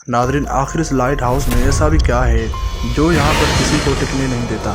नाज़रीन, आखिर इस लाइट हाउस में ऐसा भी क्या है जो यहाँ पर किसी को टिकने नहीं देता।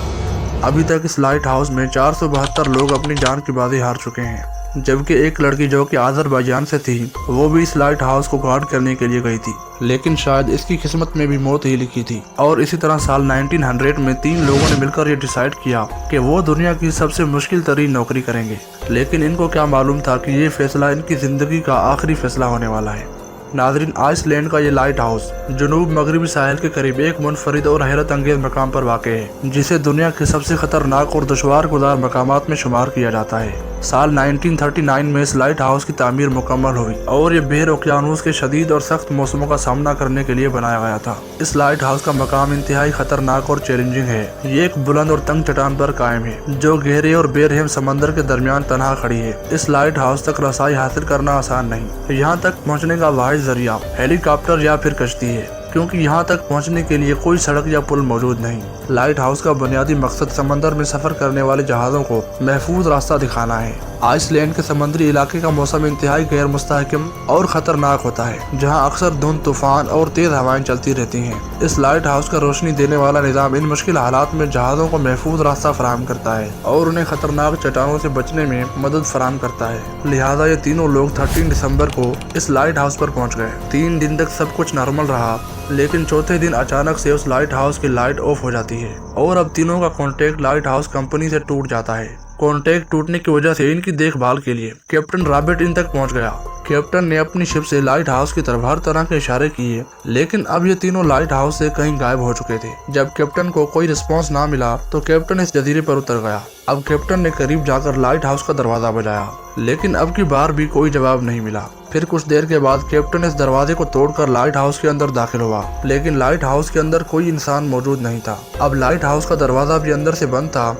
अभी तक इस लाइट हाउस में 472 लोग अपनी जान की बाजी हार चुके हैं, जबकि एक लड़की जो कि अज़रबैजान से थी वो भी इस लाइट हाउस को गार्ड करने के लिए गई थी, लेकिन शायद इसकी किस्मत में भी मौत ही लिखी थी। और इसी तरह साल 1900 में 3 लोगों ने मिलकर ये डिसाइड किया कि वो दुनिया की सबसे मुश्किल तरीन नौकरी करेंगे, लेकिन इनको क्या मालूम था कि ये फैसला इनकी जिंदगी का आखिरी फैसला होने वाला है। नाज़रीन, आइसलैंड का ये लाइट हाउस जनूब मगरबी साहिल के करीब एक मुनफरिद और हैरत अंगेज मकाम पर वाक़ है, जिसे दुनिया के सबसे खतरनाक और दुश्वार गुज़ार मकामात में शुमार किया जाता है। साल 1939 में इस लाइट हाउस की तामीर मुकम्मल हुई और ये बहर ओकियानूस के शदीद और सख्त मौसमों का सामना करने के लिए बनाया गया था। इस लाइट हाउस का मकाम इंतहाई खतरनाक और चैलेंजिंग है। ये एक बुलंद और तंग चट्टान पर कायम है जो गहरे और बेरहम समंदर के दरमियान तनहा खड़ी है। इस लाइट हाउस तक रसाई हासिल करना आसान नहीं। यहाँ तक पहुँचने का वाहिद जरिया हेलीकॉप्टर या फिर कश्ती है, क्योंकि यहाँ तक पहुँचने के लिए कोई सड़क या पुल मौजूद नहीं। लाइट हाउस का बुनियादी मकसद समंदर में सफर करने वाले जहाज़ों को महफूज रास्ता दिखाना है। आइसलैंड के समुद्री इलाके का मौसम इंतहाई गैर मुस्तहकम और खतरनाक होता है, जहाँ अक्सर धुंध, तूफान और तेज हवाएं चलती रहती हैं। इस लाइट हाउस का रोशनी देने वाला निज़ाम इन मुश्किल हालात में जहाज़ों को महफूज रास्ता फराहम करता है और उन्हें खतरनाक चट्टानों से बचने में मदद फराहम करता है। लिहाजा ये तीनों लोग 13 दिसंबर को इस लाइट हाउस पर पहुँच गए। 3 दिन तक सब कुछ नॉर्मल रहा, लेकिन चौथे दिन अचानक से उस लाइट हाउस की लाइट ऑफ हो जाती है और अब तीनों का कॉन्टेक्ट लाइट हाउस कंपनी से टूट जाता है। कॉन्टेक्ट टूटने की वजह से इनकी देखभाल के लिए कैप्टन रॉबर्ट इन तक पहुंच गया। कैप्टन ने अपनी शिप से लाइट हाउस की तरफ हर तरह के इशारे किए, लेकिन अब ये तीनों लाइट हाउस से कहीं गायब हो चुके थे। जब कैप्टन को कोई रिस्पांस ना मिला तो कैप्टन इस जजीरे पर उतर गया। अब कैप्टन ने करीब जाकर लाइट हाउस का दरवाजा बजाया, लेकिन अब की बार भी कोई जवाब नहीं मिला। फिर कुछ देर के बाद कैप्टन इस दरवाजे को तोड़कर लाइट हाउस के अंदर दाखिल हुआ, लेकिन लाइट हाउस के अंदर कोई इंसान मौजूद नहीं था। अब लाइट हाउस का दरवाजा भी अंदर से बंद था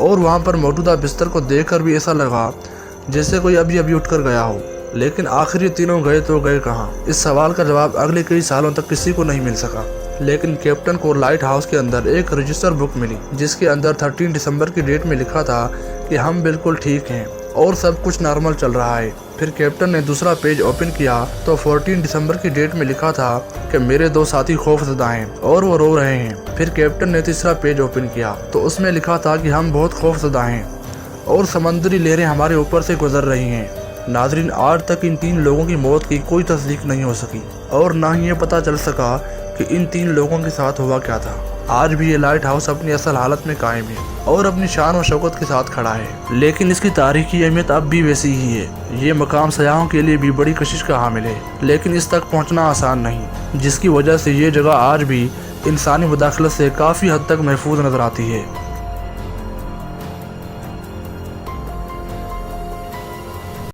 और वहाँ पर मौजूदा बिस्तर को देखकर भी ऐसा लगा जैसे कोई अभी अभी उठकर गया हो। लेकिन आखिर ये तीनों गए तो गए कहाँ? इस सवाल का जवाब अगले कई सालों तक किसी को नहीं मिल सका। लेकिन कैप्टन को लाइट हाउस के अंदर एक रजिस्टर बुक मिली, जिसके अंदर 13 दिसंबर की डेट में लिखा था कि हम बिल्कुल ठीक हैं और सब कुछ नॉर्मल चल रहा है। फिर कैप्टन ने दूसरा पेज ओपन किया तो 14 दिसंबर की डेट में लिखा था कि मेरे 2 साथी खौफजदा हैं और वो रो रहे हैं। फिर कैप्टन ने तीसरा पेज ओपन किया तो उसमें लिखा था कि हम बहुत खौफजदा हैं और समंदरी लहरें हमारे ऊपर से गुजर रही हैं। नाज़रीन, आज तक इन 3 लोगों की मौत की कोई तस्दीक नहीं हो सकी और ना ही ये पता चल सका कि इन 3 लोगों के साथ हुआ क्या था। आज भी ये लाइट हाउस अपनी असल हालत में कायम है और अपनी शान और शौकत के साथ खड़ा है, लेकिन इसकी तारीखी अहमियत अब भी वैसी ही है। ये मकाम सयाहों के लिए भी बड़ी कशिश का हामिल है, लेकिन इस तक पहुंचना आसान नहीं, जिसकी वजह से ये जगह आज भी इंसानी मुदाखलत से काफ़ी हद तक महफूज नजर आती है।